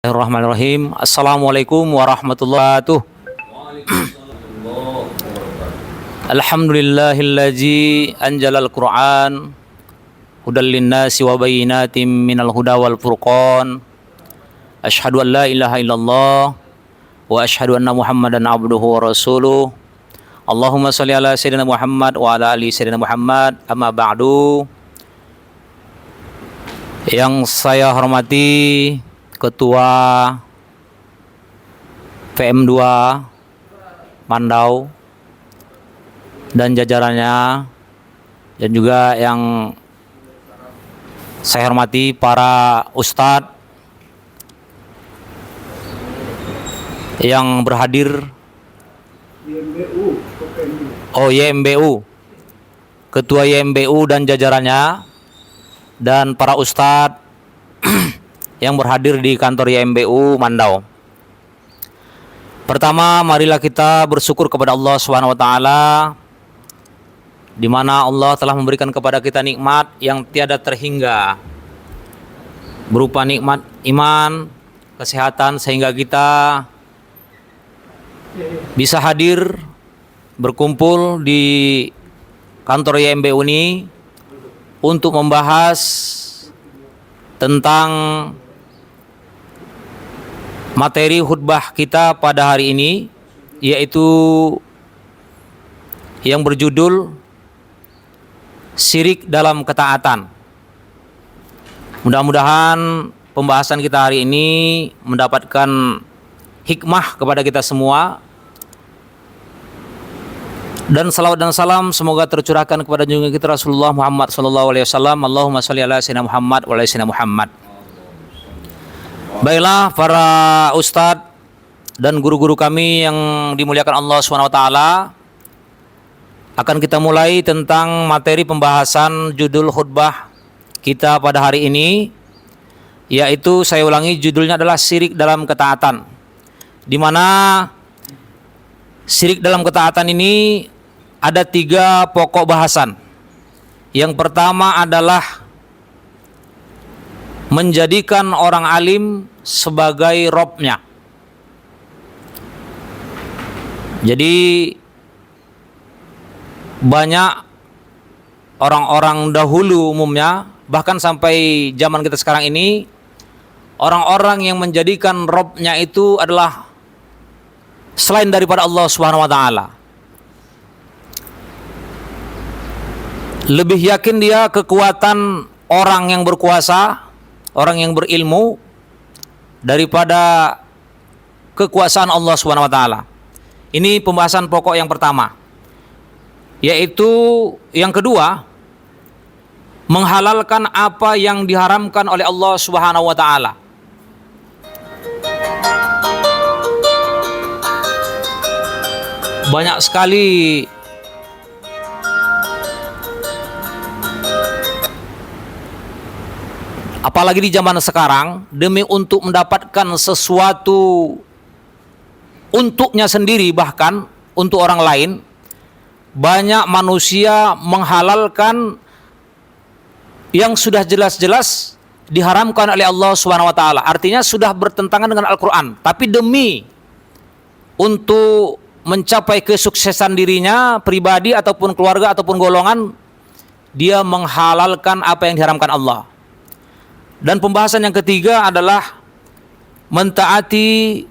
Bismillahirrahmanirrahim. Assalamualaikum warahmatullahi wabarakatuh. Alhamdulillahillazi anjalal Qur'an hudal linnasi wa bayyinatin minal huda wal furqan. Asyhadu an la ilaha illallah wa asyhadu anna Muhammadan abduhu wa rasuluh. Allahumma shalli ala sayyidina Muhammad wa ala ali sayyidina Muhammad. Amma ba'du. Yang saya hormati Ketua PM2 Mandau dan jajarannya, dan juga yang saya hormati para ustadz yang berhadir, YMBU, Ketua YMBU dan jajarannya, dan para ustadz yang berhadir di kantor YMBU Mandau. Pertama, marilah kita bersyukur kepada Allah Subhanahu wa taala, di mana Allah telah memberikan kepada kita nikmat yang tiada terhingga, berupa nikmat iman, kesehatan, sehingga kita bisa hadir berkumpul di kantor YMBU ini untuk membahas tentang materi khutbah kita pada hari ini, yaitu yang berjudul Syirik dalam Ketaatan. Mudah-mudahan pembahasan kita hari ini mendapatkan hikmah kepada kita semua, dan salawat dan salam semoga tercurahkan kepada junjungan kita Rasulullah Muhammad sallallahu alaihi wasallam. Allahumma shalli ala sayyidina Muhammad wa ala sayyidina Muhammad. Baiklah para ustadz dan guru-guru kami yang dimuliakan Allah SWT, akan kita mulai tentang materi pembahasan judul khutbah kita pada hari ini, yaitu, saya ulangi, judulnya adalah Syirik dalam Ketaatan, di mana syirik dalam ketaatan ini ada 3 pokok bahasan. Yang pertama adalah menjadikan orang alim sebagai robnya. Jadi banyak orang-orang dahulu umumnya, bahkan sampai zaman kita sekarang ini, orang-orang yang menjadikan robnya itu adalah selain daripada Allah Subhanahu wa taala. Lebih yakin dia kekuatan orang yang berkuasa, orang yang berilmu, daripada kekuasaan Allah Subhanahu wa taala. Ini pembahasan pokok yang pertama. Yaitu yang kedua, menghalalkan apa yang diharamkan oleh Allah Subhanahu wa taala. Banyak sekali apalagi di zaman sekarang, demi untuk mendapatkan sesuatu untuknya sendiri, bahkan untuk orang lain, banyak manusia menghalalkan yang sudah jelas-jelas diharamkan oleh Allah Subhanahu wa taala. Artinya sudah bertentangan dengan Al-Qur'an, tapi demi untuk mencapai kesuksesan dirinya pribadi ataupun keluarga ataupun golongan, dia menghalalkan apa yang diharamkan Allah. Dan pembahasan yang ketiga adalah mentaati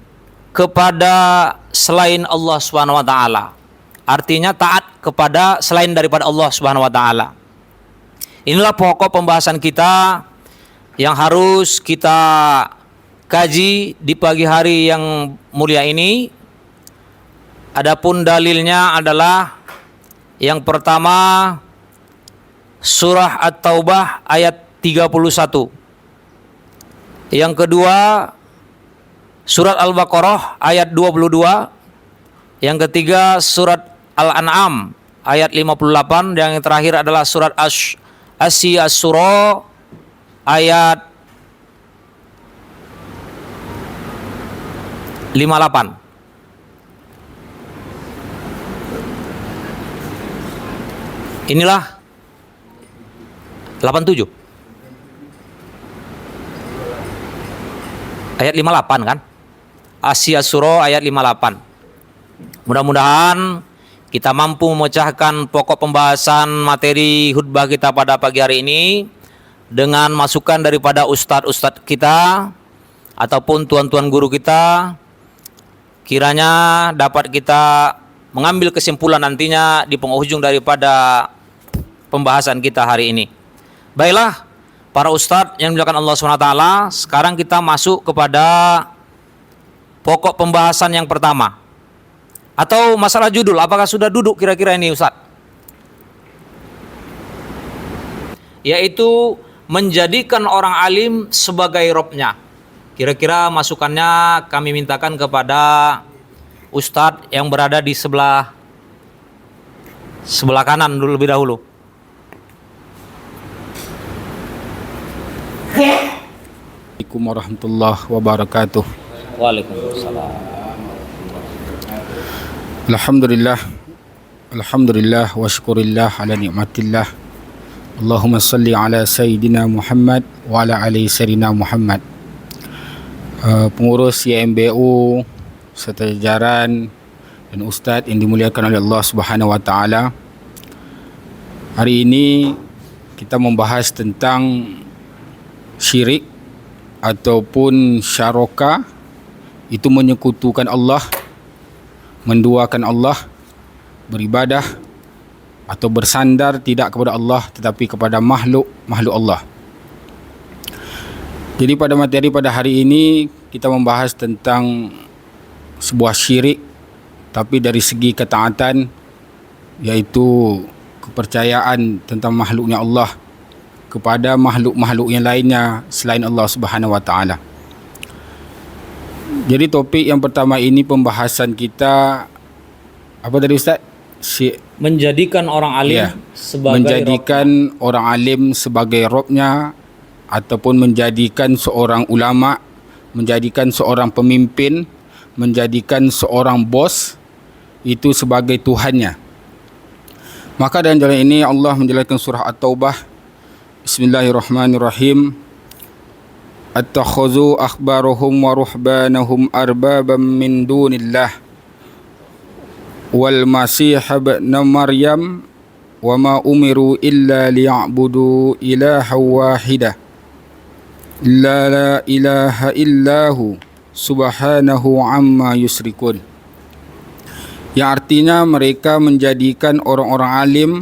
kepada selain Allah Subhanahu wa taala. Artinya taat kepada selain daripada Allah Subhanahu wa taala. Inilah pokok pembahasan kita yang harus kita kaji di pagi hari yang mulia ini. Adapun dalilnya adalah yang pertama surah At-Taubah ayat 31. Yang kedua surat Al-Baqarah ayat 22. Yang ketiga surat Al-An'am ayat 58. Dan yang terakhir adalah surat Asy-Syura ayat 58. Inilah 87 ayat 58 kan? Asy-Syura ayat 58. Mudah-mudahan kita mampu memecahkan pokok pembahasan materi khutbah kita pada pagi hari ini dengan masukan daripada ustadz-ustadz kita ataupun tuan-tuan guru kita. Kiranya dapat kita mengambil kesimpulan nantinya di penghujung daripada pembahasan kita hari ini. Baiklah para ustadz yang dimuliakan Allah SWT, sekarang kita masuk kepada pokok pembahasan yang pertama. Atau masalah judul, apakah sudah duduk kira-kira ini ustadz? Yaitu menjadikan orang alim sebagai robnya. Kira-kira masukannya kami mintakan kepada ustadz yang berada di sebelah kanan dulu lebih dahulu. Assalamualaikum warahmatullahi wabarakatuh. Waalaikumsalam. Alhamdulillah wa syukurillah ala ni'matillah. Allahumma salli ala Sayyidina Muhammad wa ala ali Sayyidina Muhammad. Pengurus YMBU serta jajaran dan ustaz yang dimuliakan oleh Allah Subhanahu wa taala. Hari ini kita membahas tentang syirik ataupun syaraka, itu menyekutukan Allah, menduakan Allah, beribadah atau bersandar tidak kepada Allah tetapi kepada makhluk Allah. Jadi pada materi pada hari ini kita membahas tentang sebuah syirik tapi dari segi ketaatan, yaitu kepercayaan tentang makhluknya Allah kepada makhluk-makhluk yang lainnya selain Allah Subhanahu wa taala. Jadi topik yang pertama ini pembahasan kita apa tadi ustaz? Menjadikan orang alim menjadikan orang alim sebagai robnya, ataupun menjadikan seorang ulama, menjadikan seorang pemimpin, menjadikan seorang bos itu sebagai Tuhannya. Maka dalam jalan ini Allah menjelaskan surah At-Taubah. Bismillahirrahmanirrahim. Attakhadhu akhbarahum wa ruhbanahum arbabam min dunillah wal masih ibn Maryam wa ma umiru illa liya'budu ilaha wahidah la ilaha illahu subhanahu amma yusrikun. Yang artinya mereka menjadikan orang-orang alim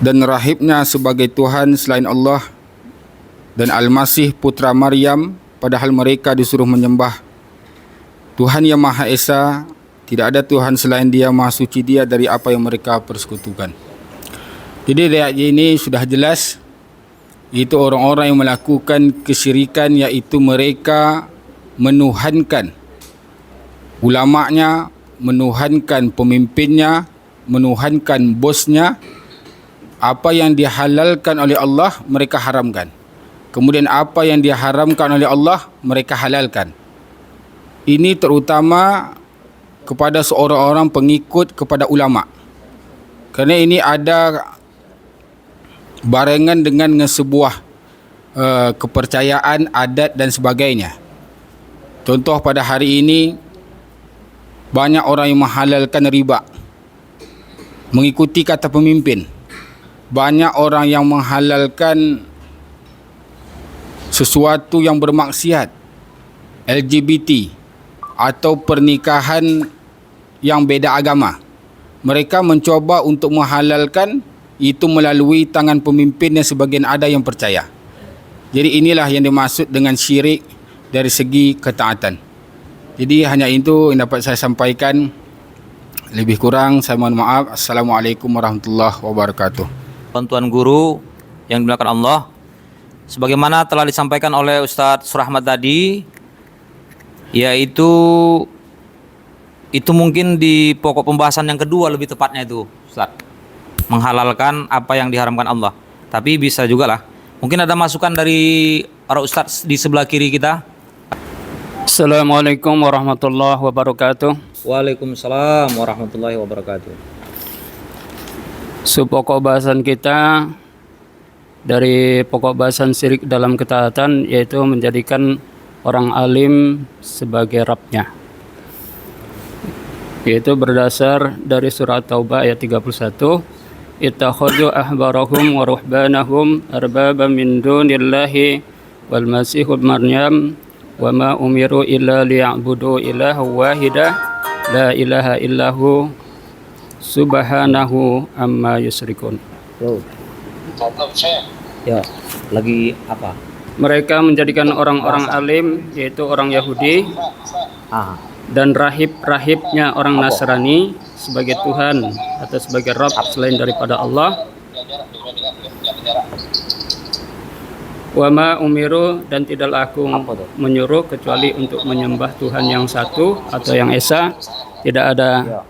dan rahibnya sebagai Tuhan selain Allah, dan Al-Masih putra Maryam, padahal mereka disuruh menyembah Tuhan yang Maha Esa, tidak ada Tuhan selain Dia, Maha Suci Dia dari apa yang mereka persekutukan. Jadi ayat ini sudah jelas, itu orang-orang yang melakukan kesyirikan, iaitu mereka menuhankan ulamanya, menuhankan pemimpinnya, menuhankan bosnya. Apa yang dihalalkan oleh Allah mereka haramkan, kemudian apa yang diharamkan oleh Allah mereka halalkan. Ini terutama kepada seorang orang pengikut kepada ulama, kerana ini ada barengan dengan sebuah kepercayaan, adat dan sebagainya. Contoh pada hari ini banyak orang yang menghalalkan riba mengikuti kata pemimpin. Banyak orang yang menghalalkan sesuatu yang bermaksiat, LGBT atau pernikahan yang beda agama. Mereka mencoba untuk menghalalkan itu melalui tangan pemimpin yang sebagian ada yang percaya. Jadi inilah yang dimaksud dengan syirik dari segi ketaatan. Jadi hanya itu yang dapat saya sampaikan. Lebih kurang saya mohon maaf. Assalamualaikum warahmatullahi wabarakatuh. Tuan guru yang dimuliakan Allah, sebagaimana telah disampaikan oleh Ustadz Surahmat tadi, yaitu mungkin di pokok pembahasan yang kedua lebih tepatnya itu, Ustadz, menghalalkan apa yang diharamkan Allah. Tapi bisa juga lah, mungkin ada masukan dari para Ustadz di sebelah kiri kita. Assalamualaikum warahmatullahi wabarakatuh. Waalaikumsalam warahmatullahi wabarakatuh. Pokok bahasan kita dari pokok bahasan syirik dalam ketaatan, yaitu menjadikan orang alim sebagai Rabbnya, yaitu berdasar dari surat Taubah ayat 31, ittakhadhu ahbarahum wa ruhbanahum arbaba min dunillahi wal masih ibn Maryam wa ma umiru illa liya'budu ilaha wahida la ilaha illahu subhanahu amma yusyrikun. Ya, lagi apa? Mereka menjadikan orang-orang alim, yaitu orang Yahudi, dan rahib-rahibnya orang Nasrani sebagai Tuhan atau sebagai Rabb selain daripada Allah. Wa ma umiru, dan tidaklah aku menyuruh kecuali untuk menyembah Tuhan yang satu atau yang esa, tidak ada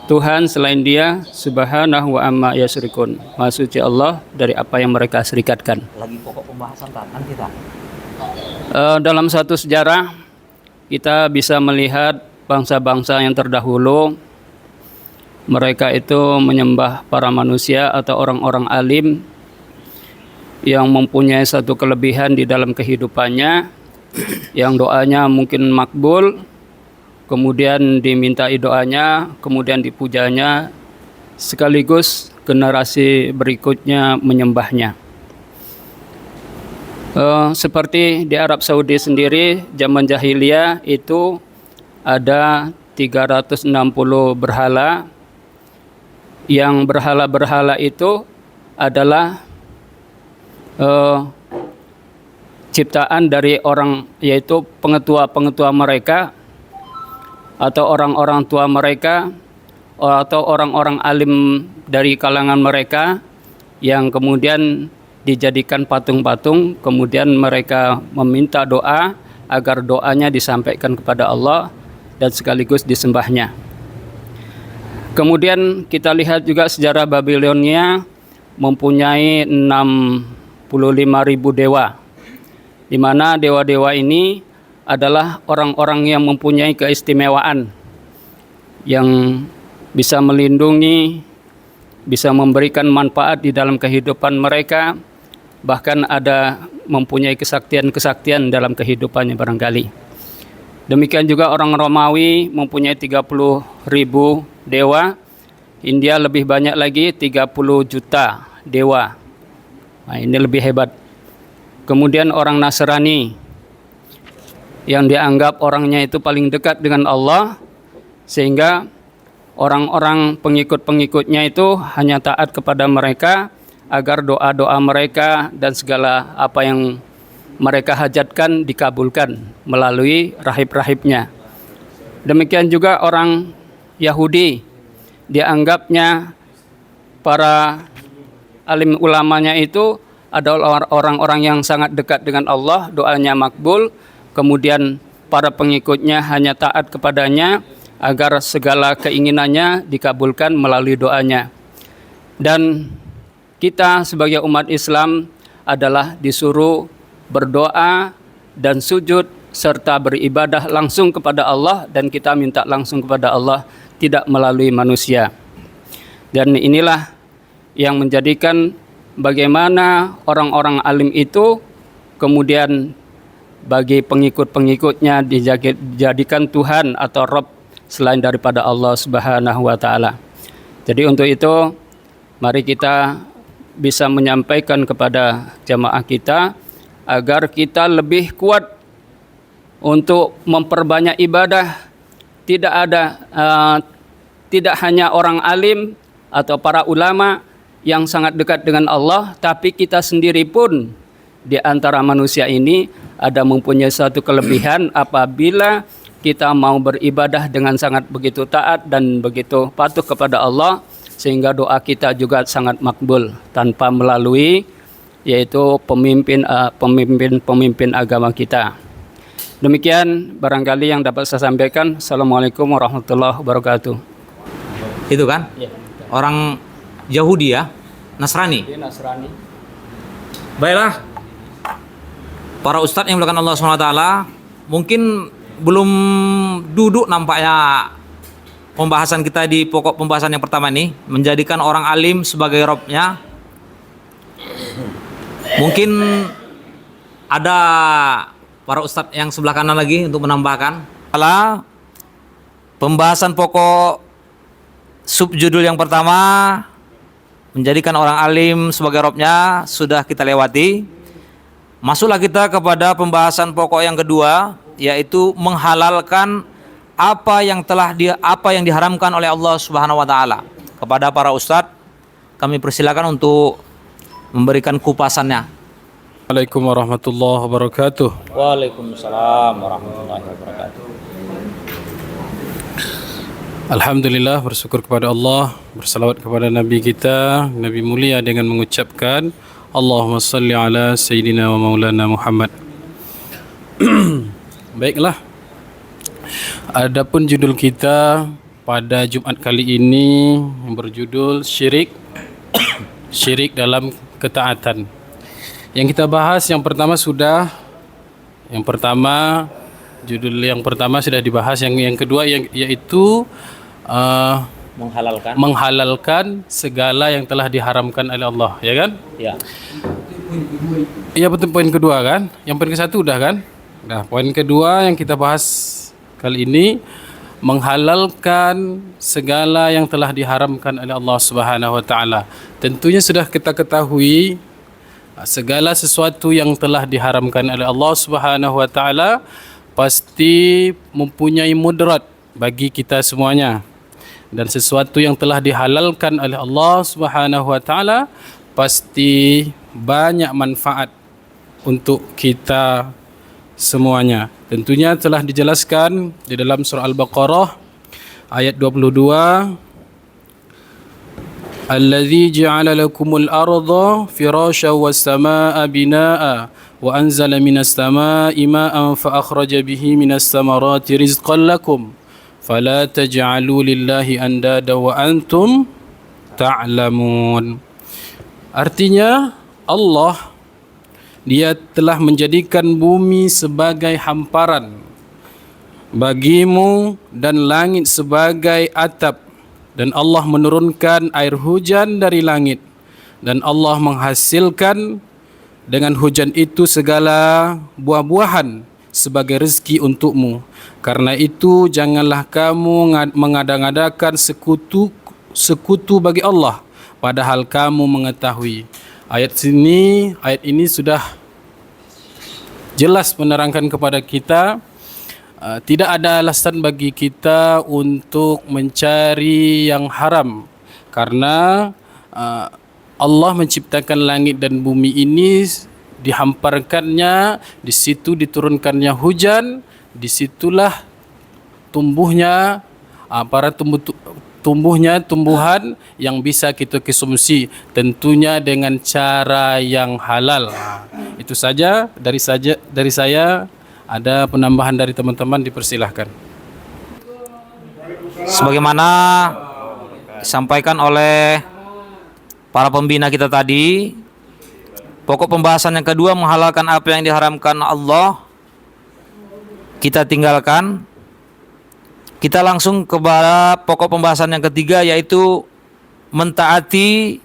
Tuhan selain Dia, subhanahu wa amma yasyrikun. Maha suci Allah dari apa yang mereka serikatkan. Lagi pokok pembahasan kan kita. Dalam satu sejarah kita bisa melihat bangsa-bangsa yang terdahulu, mereka itu menyembah para manusia atau orang-orang alim yang mempunyai satu kelebihan di dalam kehidupannya, yang doanya mungkin makbul, kemudian dimintai doanya, kemudian dipujanya, sekaligus generasi berikutnya menyembahnya. Seperti di Arab Saudi sendiri, zaman jahiliyah itu ada 360 berhala. Yang berhala-berhala itu adalah ciptaan dari orang, yaitu pengetua-pengetua mereka atau orang-orang tua mereka atau orang-orang alim dari kalangan mereka, yang kemudian dijadikan patung-patung, kemudian mereka meminta doa agar doanya disampaikan kepada Allah dan sekaligus disembahnya. Kemudian kita lihat juga sejarah Babilonia mempunyai 65.000 dewa, di mana dewa-dewa ini adalah orang-orang yang mempunyai keistimewaan, yang bisa melindungi, bisa memberikan manfaat di dalam kehidupan mereka, bahkan ada mempunyai kesaktian-kesaktian dalam kehidupannya barangkali. Demikian juga orang Romawi mempunyai 30.000 dewa. India lebih banyak lagi, 30 juta dewa. Nah, ini lebih hebat. Kemudian orang Nasrani yang dianggap orangnya itu paling dekat dengan Allah, sehingga orang-orang pengikut-pengikutnya itu hanya taat kepada mereka agar doa-doa mereka dan segala apa yang mereka hajatkan dikabulkan melalui rahib-rahibnya. Demikian juga orang Yahudi, dianggapnya para alim ulamanya itu adalah orang-orang yang sangat dekat dengan Allah, doanya makbul, kemudian para pengikutnya hanya taat kepadanya agar segala keinginannya dikabulkan melalui doanya. Dan kita sebagai umat Islam adalah disuruh berdoa dan sujud serta beribadah langsung kepada Allah, dan kita minta langsung kepada Allah, tidak melalui manusia. Dan inilah yang menjadikan bagaimana orang-orang alim itu kemudian bagi pengikut-pengikutnya dijadikan Tuhan atau Rabb selain daripada Allah Subhanahu wa taala. Jadi untuk itu mari kita bisa menyampaikan kepada jamaah kita agar kita lebih kuat untuk memperbanyak ibadah. Tidak hanya orang alim atau para ulama yang sangat dekat dengan Allah, tapi kita sendiri pun di antara manusia ini ada mempunyai suatu kelebihan apabila kita mau beribadah dengan sangat begitu taat dan begitu patuh kepada Allah, sehingga doa kita juga sangat makbul tanpa melalui yaitu pemimpin agama kita. Demikian barangkali yang dapat saya sampaikan. Assalamualaikum warahmatullahi wabarakatuh. Itu kan? Ya, Orang Yahudi ya, Nasrani. dia Nasrani. Baiklah, para ustadz yang melakukan Allah SWT mungkin belum duduk nampaknya pembahasan kita di pokok pembahasan yang pertama ini, menjadikan orang alim sebagai robnya. Mungkin ada para ustadz yang sebelah kanan lagi untuk menambahkan. Kalau pembahasan pokok subjudul yang pertama, menjadikan orang alim sebagai robnya, sudah kita lewati. Masuklah kita kepada pembahasan pokok yang kedua, yaitu menghalalkan apa yang diharamkan oleh Allah Subhanahu wa taala. Kepada para ustadz kami persilakan untuk memberikan kupasannya. Assalamualaikum warahmatullahi wabarakatuh. Waalaikumsalam warahmatullahi wabarakatuh. Alhamdulillah, bersyukur kepada Allah, bersalawat kepada Nabi kita, Nabi mulia dengan mengucapkan Allahumma salli ala Sayyidina wa Maulana Muhammad. Baiklah, adapun judul kita pada Jumat kali ini yang berjudul syirik syirik dalam ketaatan. Yang kita bahas yang pertama sudah judul yang pertama sudah dibahas, yang kedua yaitu menghalalkan segala yang telah diharamkan oleh Allah, ya kan? Ya. Iya, betul, poin kedua kan? Yang poin ke satu udah kan? Nah, poin kedua yang kita bahas kali ini menghalalkan segala yang telah diharamkan oleh Allah Subhanahu wa taala. Tentunya sudah kita ketahui segala sesuatu yang telah diharamkan oleh Allah Subhanahu wa taala pasti mempunyai mudarat bagi kita semuanya. Dan sesuatu yang telah dihalalkan oleh Allah Subhanahu wa taala pasti banyak manfaat untuk kita semuanya. Tentunya telah dijelaskan di dalam surah Al-Baqarah ayat 22, Alladzi ja'ala lakumul arda firasyan was samaa'a binaa'a wa anzala minas samaa'i maa'an fa akhraja bihi minas samarati rizqan lakum fala taj'alu lillahi andada wa antum ta'lamun. Artinya Allah Dia telah menjadikan bumi sebagai hamparan bagimu dan langit sebagai atap, dan Allah menurunkan air hujan dari langit, dan Allah menghasilkan dengan hujan itu segala buah-buahan sebagai rezeki untukmu. Karena itu janganlah kamu mengada-ngadakan sekutu bagi Allah, padahal kamu mengetahui. Ayat ini sudah jelas menerangkan kepada kita tidak ada alasan bagi kita untuk mencari yang haram, karena Allah menciptakan langit dan bumi ini, dihamparkannya, di situ diturunkannya hujan, disitulah tumbuhnya tumbuhan yang bisa kita konsumsi, tentunya dengan cara yang halal. Itu saja dari saya. Ada penambahan dari teman-teman, dipersilahkan. Sebagaimana disampaikan oleh para pembina kita tadi, pokok pembahasan yang kedua menghalalkan apa yang diharamkan Allah, kita tinggalkan. Kita langsung kepada pokok pembahasan yang ketiga, yaitu mentaati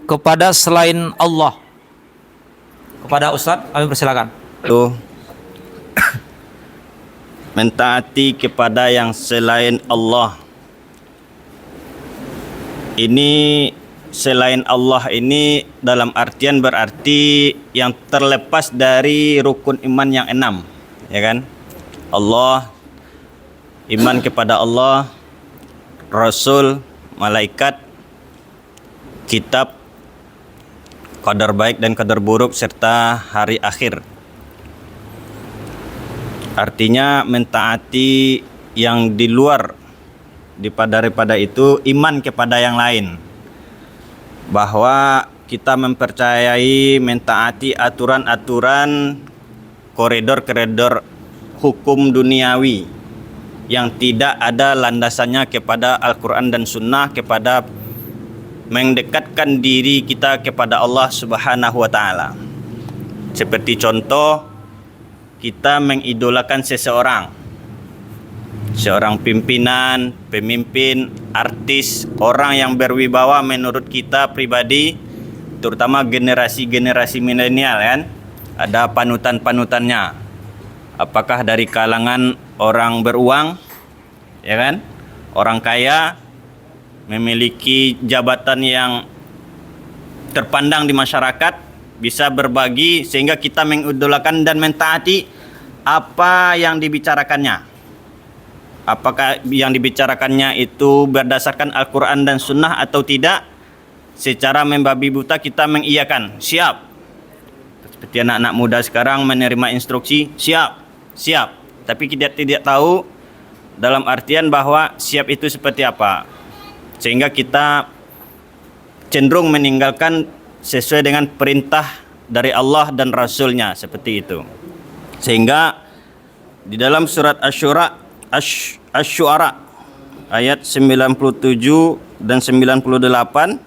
kepada selain Allah. Kepada Ustadz, kami persilakan. Mentaati kepada yang selain Allah. Ini selain Allah ini dalam artian berarti yang terlepas dari rukun iman yang 6, ya kan? Allah, iman kepada Allah, Rasul, malaikat, kitab, qadar baik dan qadar buruk serta hari akhir. Artinya mentaati yang di luar daripada itu, iman kepada yang lain, bahwa kita mempercayai, mentaati aturan-aturan, koridor-koridor hukum duniawi yang tidak ada landasannya kepada Al-Quran dan Sunnah, kepada mendekatkan diri kita kepada Allah Subhanahu wa Ta'ala. Seperti contoh, kita mengidolakan seseorang, pimpinan, pemimpin, artis, orang yang berwibawa menurut kita pribadi, terutama generasi milenial kan, ada panutan-panutannya. Apakah dari kalangan orang beruang, ya kan, orang kaya, memiliki jabatan yang terpandang di masyarakat, bisa berbagi sehingga kita mengidolakan dan mentaati apa yang dibicarakannya. Apakah yang dibicarakannya itu berdasarkan Al-Quran dan Sunnah atau tidak? Secara membabi buta kita mengiyakan, siap. Seperti anak-anak muda sekarang menerima instruksi, siap. Tapi kita tidak tahu dalam artian bahwa siap itu seperti apa. Sehingga kita cenderung meninggalkan sesuai dengan perintah dari Allah dan Rasulnya, seperti itu. Sehingga di dalam surat Asy-Syu'ara ayat 97 dan 98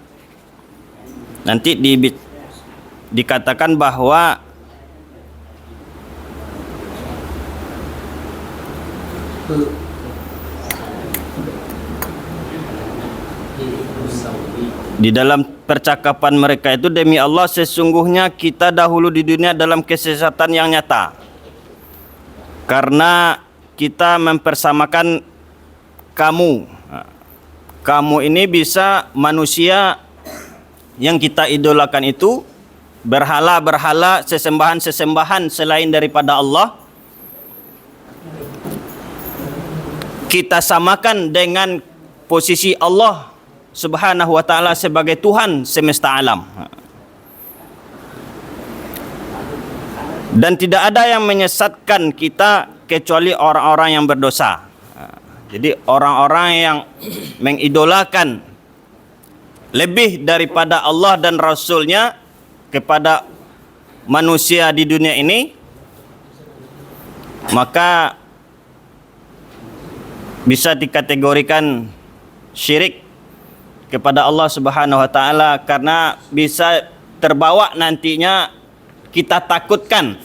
nanti dikatakan bahwa di dalam percakapan mereka itu, demi Allah sesungguhnya kita dahulu di dunia dalam kesesatan yang nyata, karena kita mempersamakan kamu ini bisa manusia yang kita idolakan itu, berhala-berhala, sesembahan-sesembahan selain daripada Allah, kita samakan dengan posisi Allah Subhanahu wa Ta'ala sebagai Tuhan semesta alam. Dan tidak ada yang menyesatkan kita kecuali orang-orang yang berdosa. Jadi orang-orang yang mengidolakan lebih daripada Allah dan Rasulnya kepada manusia di dunia ini, maka bisa dikategorikan syirik kepada Allah Subhanahu wa Ta'ala, karena bisa terbawa nantinya kita takutkan,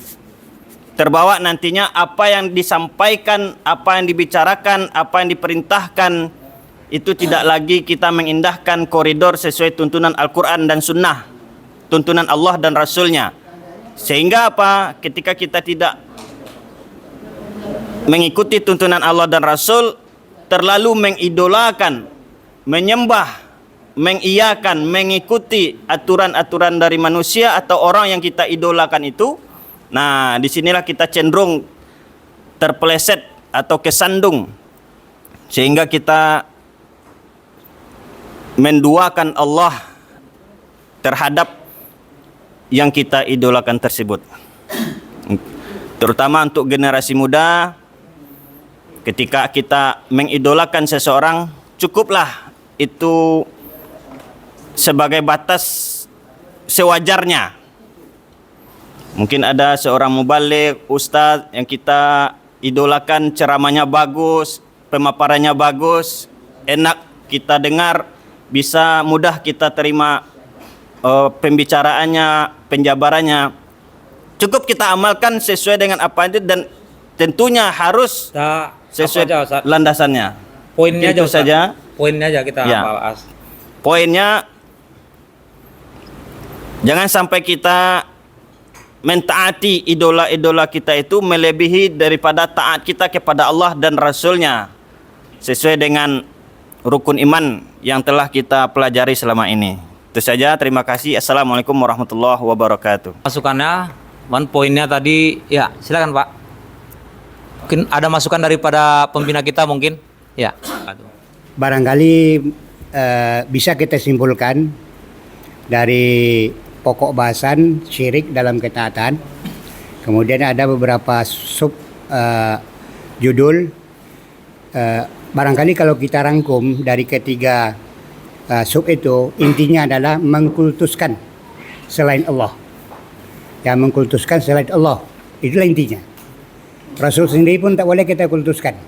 terbawa nantinya apa yang disampaikan, apa yang dibicarakan, apa yang diperintahkan itu tidak lagi kita mengindahkan koridor sesuai tuntunan Al-Quran dan Sunnah, tuntunan Allah dan Rasulnya. Sehingga apa? Ketika kita tidak mengikuti tuntunan Allah dan Rasul, terlalu mengidolakan, menyembah, mengiyakan, mengikuti aturan-aturan dari manusia atau orang yang kita idolakan itu, nah disinilah kita cenderung terpeleset atau kesandung, sehingga kita menduakan Allah terhadap yang kita idolakan tersebut. Terutama untuk generasi muda, ketika kita mengidolakan seseorang, cukuplah itu sebagai batas sewajarnya. Mungkin ada seorang mubaligh, ustadz yang kita idolakan, ceramahnya bagus, pemaparannya bagus, enak kita dengar, bisa mudah kita terima pembicaraannya, penjabarannya. Cukup kita amalkan sesuai dengan apa itu, dan tentunya harus sesuai landasannya. Poinnya itu aja, saja. Poinnya aja kita Ya. bahas. Poinnya, jangan sampai kita mentaati idola-idola kita itu melebihi daripada taat kita kepada Allah dan Rasulnya, sesuai dengan rukun iman yang telah kita pelajari selama ini. Itu saja, terima kasih. Assalamualaikum warahmatullahi wabarakatuh. Masukannya, poinnya tadi, ya silakan Pak. Mungkin ada masukan daripada pembina kita mungkin, ya. Barangkali bisa kita simpulkan dari pokok bahasan syirik dalam ketaatan. Kemudian ada beberapa sub judul. Barangkali kalau kita rangkum dari ketiga sub itu, intinya adalah mengkultuskan selain Allah. Yang mengkultuskan selain Allah, itulah intinya. Rasul sendiri pun tak boleh kita kultuskan.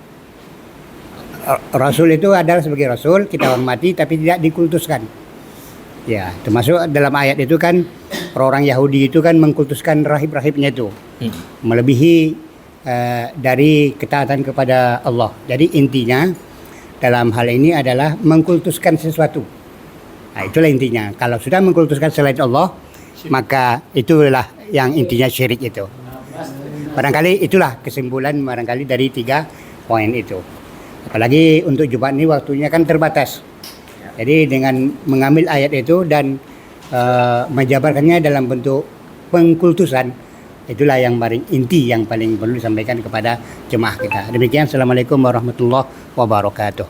Rasul itu adalah sebagai Rasul, kita hormati tapi tidak dikultuskan. Ya, termasuk dalam ayat itu kan orang Yahudi itu kan mengkultuskan rahib-rahibnya itu, melebihi dari ketaatan kepada Allah. Jadi intinya dalam hal ini adalah mengkultuskan sesuatu. Nah, itulah intinya. Kalau sudah mengkultuskan selain Allah, maka itulah yang intinya syirik itu. Barangkali itulah kesimpulan barangkali dari 3 poin itu. Apalagi untuk Jumat ini waktunya kan terbatas. Jadi dengan mengambil ayat itu dan menjabarkannya dalam bentuk pengkultusan, itulah yang paling inti, yang paling perlu disampaikan kepada jemaah kita. Demikian, Assalamualaikum warahmatullahi wabarakatuh.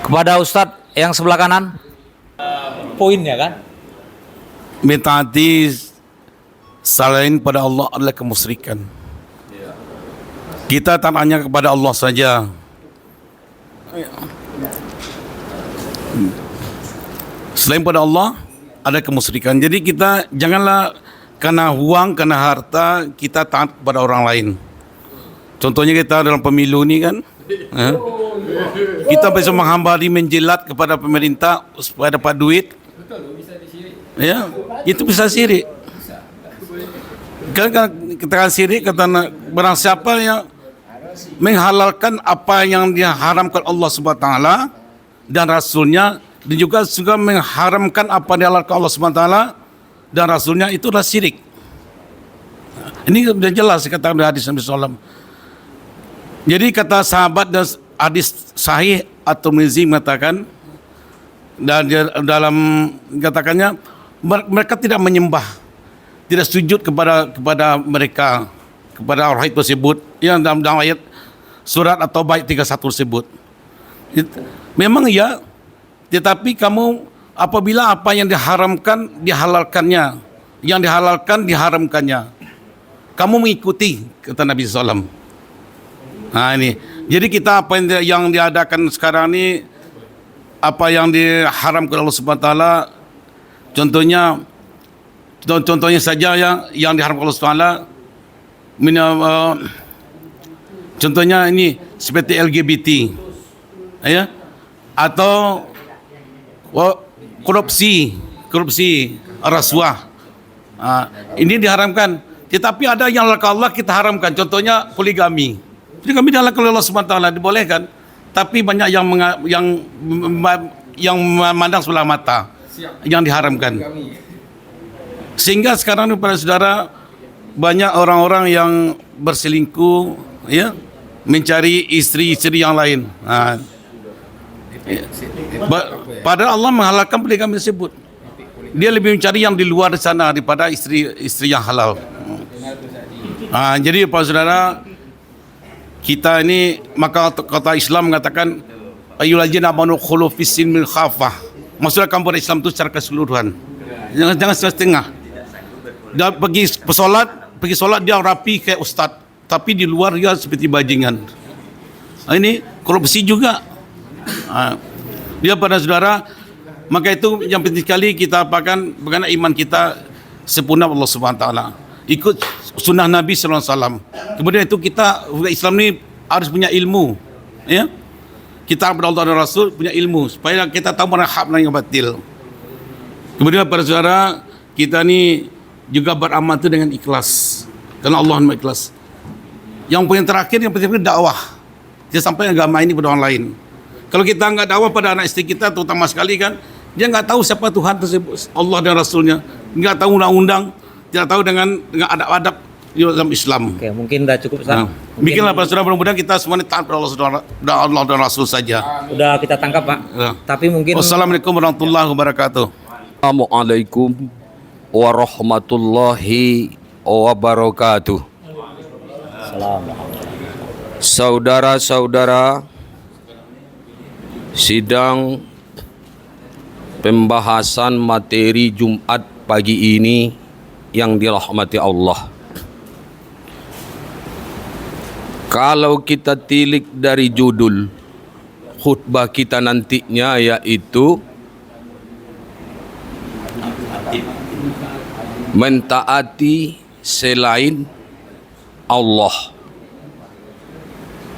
Kepada Ustadz yang sebelah kanan, poinnya kan? Mentaati selain pada Allah adalah kemusyrikan. Kita tak hanya kepada Allah saja. Selain pada Allah ada kemusyrikan. Jadi kita janganlah karena uang, karena harta kita taat kepada orang lain. Contohnya kita dalam pemilu ni kan, kita bisa menghambari, menjilat kepada pemerintah supaya dapat duit. Ya, itu bisa syirik. Kan kita syirik, kata barang siapa yang menghalalkan apa yang diharamkan Allah Subhanahu wa taala dan Rasulnya, dan juga mengharamkan apa yang dihalalkan Allah Subhanahu wa taala dan Rasulnya, itulah syirik. Ini sudah jelas kata hadis Nabi SAW. Jadi kata sahabat dan hadis sahih At-Tirmizi mengatakan, dan dalam katakannya, mereka tidak menyembah, tidak sujud kepada mereka, kepada orang tersebut, yang dalam ayat surat atau bait 31 tersebut. Memang ya, tetapi kamu apabila apa yang diharamkan dihalalkannya, yang dihalalkan diharamkannya, kamu mengikuti, kata Nabi SAW. Nah ini, jadi kita apa yang diadakan sekarang ini, apa yang diharamkan Allah Subhanahu wa taala, contohnya saja yang diharamkan Allah Subhanahu wa taala, contohnya ini seperti LGBT, ya, atau korupsi, rasuah. Ini diharamkan. Tetapi ada yang Allah kita haramkan. Contohnya poligami. Poligami dihalalkan oleh Allah Subhanahu wa taala, dibolehkan. Tapi banyak yang memandang sebelah mata, yang diharamkan. Sehingga sekarang ini para saudara, banyak orang-orang yang berselingkuh, ya, mencari istri-istri yang lain. Padahal Allah menghalalkan poligami tersebut. Dia lebih mencari yang di luar sana daripada istri yang halal. Jadi para saudara, kita ini, maka kata Islam mengatakan ayyuhallazina amanu khulu fis-silmi khafah. Maksudnya kamu berislam itu secara keseluruhan. Jangan setengah-setengah. Dia pergi solat dia rapi kayak ustaz, tapi di luar dia seperti bajingan. Ini korupsi juga. Dia pada saudara, maka itu yang penting sekali kita apakan bagaimana iman kita sempurna Allah Subhanahu wa taala. Ikut sunnah Nabi sallallahu alaihi wasallam. Kemudian itu kita Islam ni harus punya ilmu, ya. Kita kepada Allah dan Rasul punya ilmu supaya kita tahu mana hak dan yang batil. Kemudian para saudara, kita ni juga beramal itu dengan ikhlas. Karena Allah Maha ikhlas. Yang paling terakhir, yang penting dakwah. Dia sampai agama ini pada orang lain. Kalau kita enggak dakwah pada anak istri kita, terutama sekali kan, dia enggak tahu siapa Tuhan tersebut, Allah dan Rasulnya, enggak tahu undang-undang, tidak tahu dengan adab-adab dalam Islam. Oke, mungkin dah cukup, Ustaz. Bikinlah para saudara, mudah-mudahan kita semuanya taat pada Allah dan Rasul saja. Udah kita tangkap, Pak. Ya. Tapi mungkin Wassalamualaikum warahmatullahi wabarakatuh. Assalamualaikum warahmatullahi wabarakatuh. Saudara-saudara, sidang Pembahasan materi Jumat pagi ini yang dirahmati Allah. Kalau kita tilik dari judul khutbah kita nantinya, yaitu mentaati selain Allah,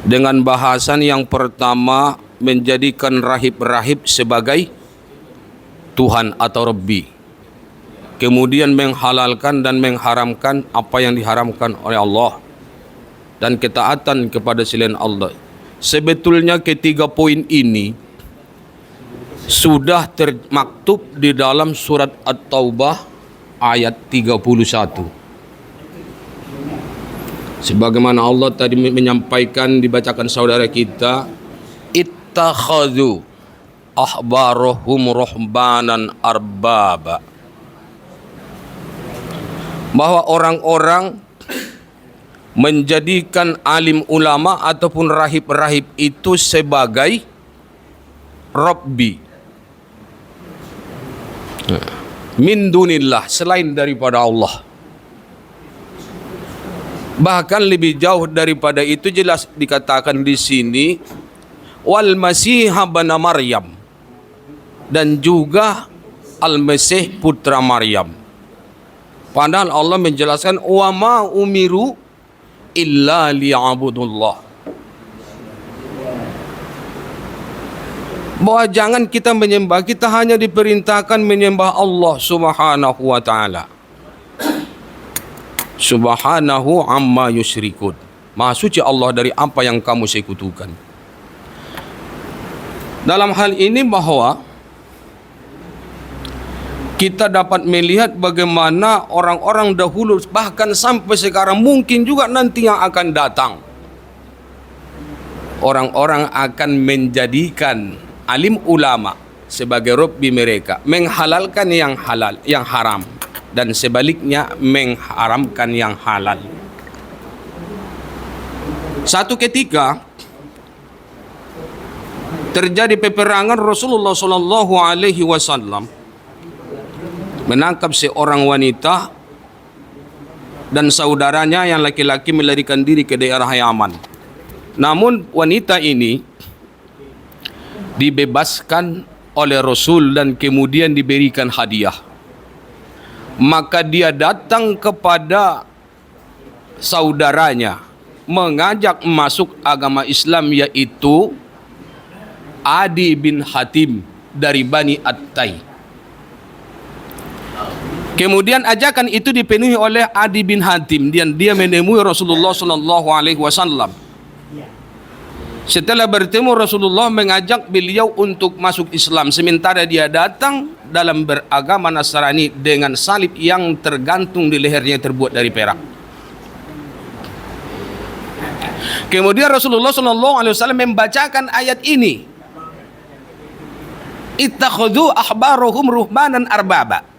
dengan bahasan yang pertama menjadikan rahib-rahib sebagai Tuhan atau Rabbi, kemudian menghalalkan dan mengharamkan apa yang diharamkan oleh Allah, dan ketaatan kepada selain Allah. Sebetulnya ketiga poin ini sudah termaktub di dalam surat At-Taubah ayat 31. Sebagaimana Allah tadi menyampaikan, dibacakan saudara kita, ittakhadhu ahbarahum ruhbanan arbaba, bahwa orang-orang menjadikan alim ulama ataupun rahib-rahib itu sebagai Rabbi min dunillah, selain daripada Allah. Bahkan lebih jauh daripada itu, jelas dikatakan di sini wal Masih ibn Maryam, dan juga Al-Masih putra Maryam. Padahal Allah menjelaskan wa ma umiru illa liya'budullah, bahwa jangan kita menyembah, kita hanya diperintahkan menyembah Allah subhanahu wa ta'ala. Subhanahu amma yusyrikun, maha suci Allah dari apa yang kamu sekutukan. Dalam hal ini bahwa kita dapat melihat bagaimana orang-orang dahulu, bahkan sampai sekarang, mungkin juga nanti yang akan datang, orang-orang akan menjadikan alim ulama sebagai Rabbi mereka, menghalalkan yang halal, yang haram, dan sebaliknya mengharamkan yang halal. Satu ketika terjadi peperangan, Rasulullah sallallahu alaihi wasallam menangkap seorang wanita dan saudaranya yang laki-laki melarikan diri ke daerah Yaman. Namun wanita ini dibebaskan oleh Rasul dan kemudian diberikan hadiah. Maka dia datang kepada saudaranya mengajak masuk agama Islam, yaitu Adi bin Hatim dari Bani At-Tai. Kemudian ajakan itu dipenuhi oleh Adi bin Hatim, dan dia menemui Rasulullah sallallahu alaihi wasallam. Setelah bertemu, Rasulullah mengajak beliau untuk masuk Islam, sementara dia datang dalam beragama Nasrani dengan salib yang tergantung di lehernya terbuat dari perak. Kemudian Rasulullah sallallahu alaihi wasallam membacakan ayat ini, ittakhadhu ahbarahum ruhbanan arbaba.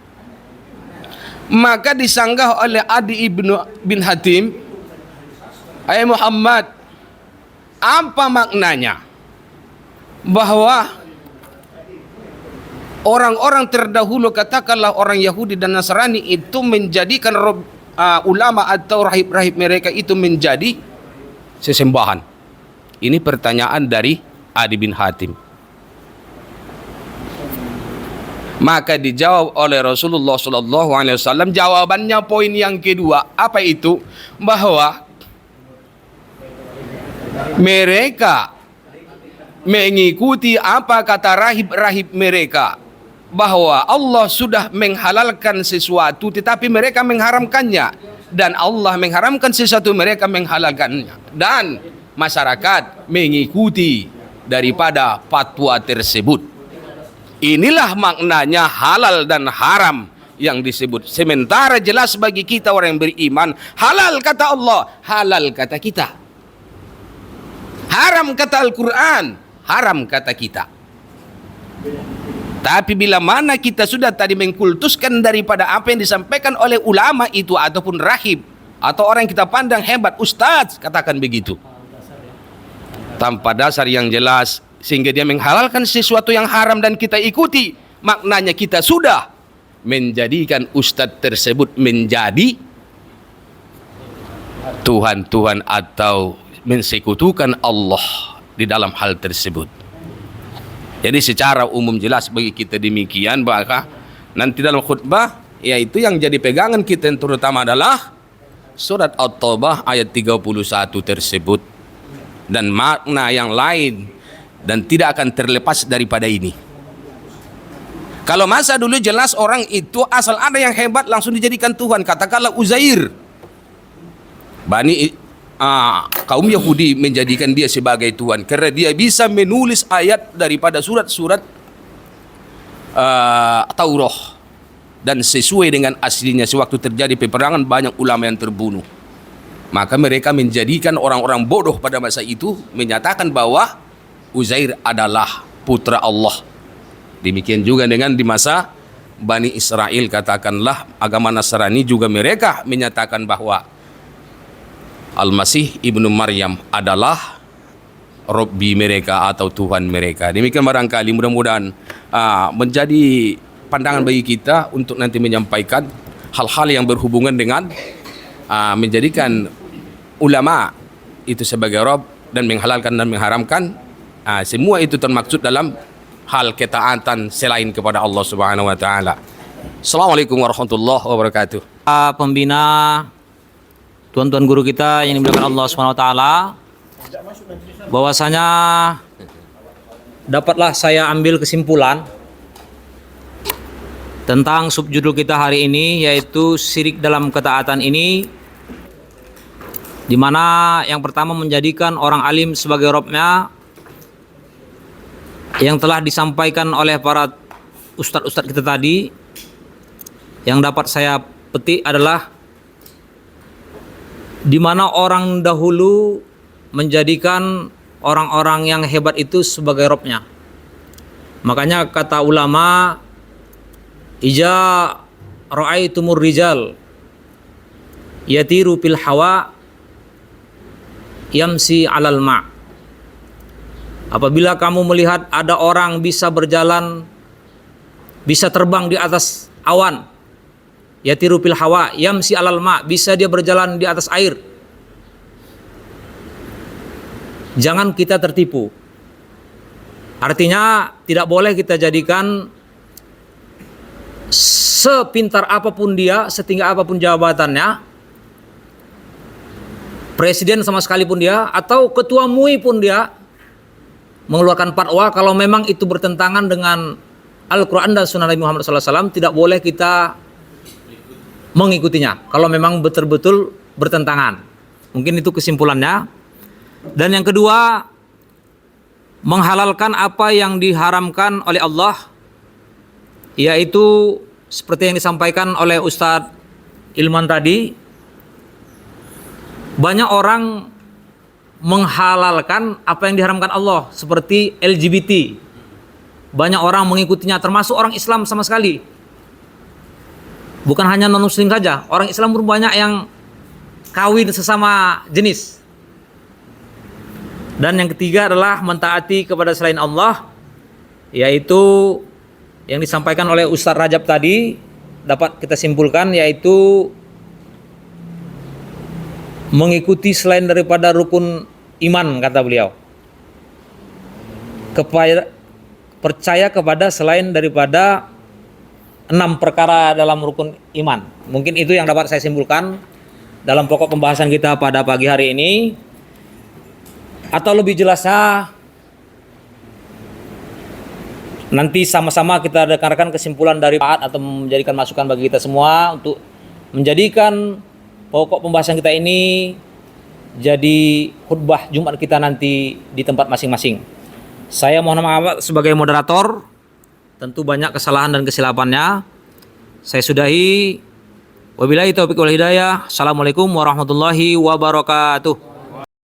Maka disanggah oleh Adi bin Hatim, "Hai Muhammad, apa maknanya bahwa orang-orang terdahulu, katakanlah orang Yahudi dan Nasrani, itu menjadikan ulama atau rahib-rahib mereka itu menjadi sesembahan?" Ini pertanyaan dari Adi bin Hatim. Maka dijawab oleh Rasulullah sallallahu alaihi wasallam, jawabannya poin yang kedua. Apa itu? Bahwa mereka mengikuti apa kata rahib-rahib mereka, bahwa Allah sudah menghalalkan sesuatu tetapi mereka mengharamkannya, dan Allah mengharamkan sesuatu mereka menghalalkannya, dan masyarakat mengikuti daripada fatwa tersebut. Inilah maknanya halal dan haram yang disebut. Sementara jelas bagi kita orang yang beriman, halal kata Allah, halal kata kita. Haram kata Al-Quran, haram kata kita. Tapi bila mana kita sudah tadi mengkultuskan daripada apa yang disampaikan oleh ulama itu, ataupun rahib, atau orang yang kita pandang hebat, ustaz, katakan begitu, tanpa dasar yang jelas, sehingga dia menghalalkan sesuatu yang haram dan kita ikuti, maknanya kita sudah menjadikan ustadz tersebut menjadi Tuhan-Tuhan atau mensekutukan Allah di dalam hal tersebut. Jadi secara umum jelas bagi kita demikian, maka nanti dalam khutbah yaitu yang jadi pegangan kita yang terutama adalah surat At-Taubah ayat 31 tersebut dan makna yang lain, dan tidak akan terlepas daripada ini. Kalau masa dulu jelas orang itu asal ada yang hebat langsung dijadikan Tuhan. Katakanlah Uzair, kaum Yahudi menjadikan dia sebagai Tuhan karena dia bisa menulis ayat daripada surat-surat Taurat dan sesuai dengan aslinya. Sewaktu terjadi peperangan banyak ulama yang terbunuh, maka mereka menjadikan orang-orang bodoh pada masa itu menyatakan bahwa Uzair adalah putra Allah. Demikian juga dengan di masa Bani Israel, katakanlah agama Nasrani juga mereka menyatakan bahwa Al-Masih ibnu Maryam adalah Rabbi mereka atau Tuhan mereka. Demikian barangkali mudah-mudahan menjadi pandangan bagi kita untuk nanti menyampaikan hal-hal yang berhubungan dengan menjadikan ulama itu sebagai Rabb dan menghalalkan dan mengharamkan. Semua itu termaksud dalam hal ketaatan selain kepada Allah Subhanahu wa taala. Assalamualaikum warahmatullahi wabarakatuh. Pembina, tuan-tuan guru kita yang dimuliakan Allah Subhanahu wa taala, bahwasanya dapatlah saya ambil kesimpulan tentang subjudul kita hari ini, yaitu syirik dalam ketaatan ini, di mana yang pertama menjadikan orang alim sebagai Rabb-nya, yang telah disampaikan oleh para ustadz-ustadz kita tadi. Yang dapat saya petik adalah di mana orang dahulu menjadikan orang-orang yang hebat itu sebagai Rabb-nya. Makanya kata ulama, ija ra'aitumur rijal yatiru fil hawa yamsi 'alal ma'. Apabila kamu melihat ada orang bisa berjalan, bisa terbang di atas awan, yatiru fil hawa yamsi 'alal ma', bisa dia berjalan di atas air, jangan kita tertipu. Artinya tidak boleh kita jadikan sepintar apapun dia, setinggi apapun jabatannya, presiden sama sekali pun dia, atau ketua MUI pun dia, mengeluarkan fatwa kalau memang itu bertentangan dengan Al-Quran dan Sunnah Nabi Muhammad SAW, tidak boleh kita mengikutinya kalau memang betul-betul bertentangan. Mungkin itu kesimpulannya. Dan yang kedua, menghalalkan apa yang diharamkan oleh Allah, yaitu seperti yang disampaikan oleh Ustadz Ilman tadi, banyak orang menghalalkan apa yang diharamkan Allah, seperti LGBT. Banyak orang mengikutinya, termasuk orang Islam sama sekali. Bukan hanya non-muslim saja, orang Islam pun banyak yang kawin sesama jenis. Dan yang ketiga adalah mentaati kepada selain Allah, yaitu yang disampaikan oleh Ustadz Rajab tadi, dapat kita simpulkan, yaitu mengikuti selain daripada rukun iman, kata beliau. Percaya kepada selain daripada 6 perkara dalam rukun iman. Mungkin itu yang dapat saya simpulkan dalam pokok pembahasan kita pada pagi hari ini. Atau lebih jelasnya, nanti sama-sama kita dengarkan kesimpulan dari Pak atau menjadikan masukan bagi kita semua untuk menjadikan pokok pembahasan kita ini jadi khutbah Jumat kita nanti di tempat masing-masing. Saya mohon maaf sebagai moderator, tentu banyak kesalahan dan kesilapannya. Saya sudahi. Wabillahi taufiq wal hidayah. Assalamualaikum warahmatullahi wabarakatuh.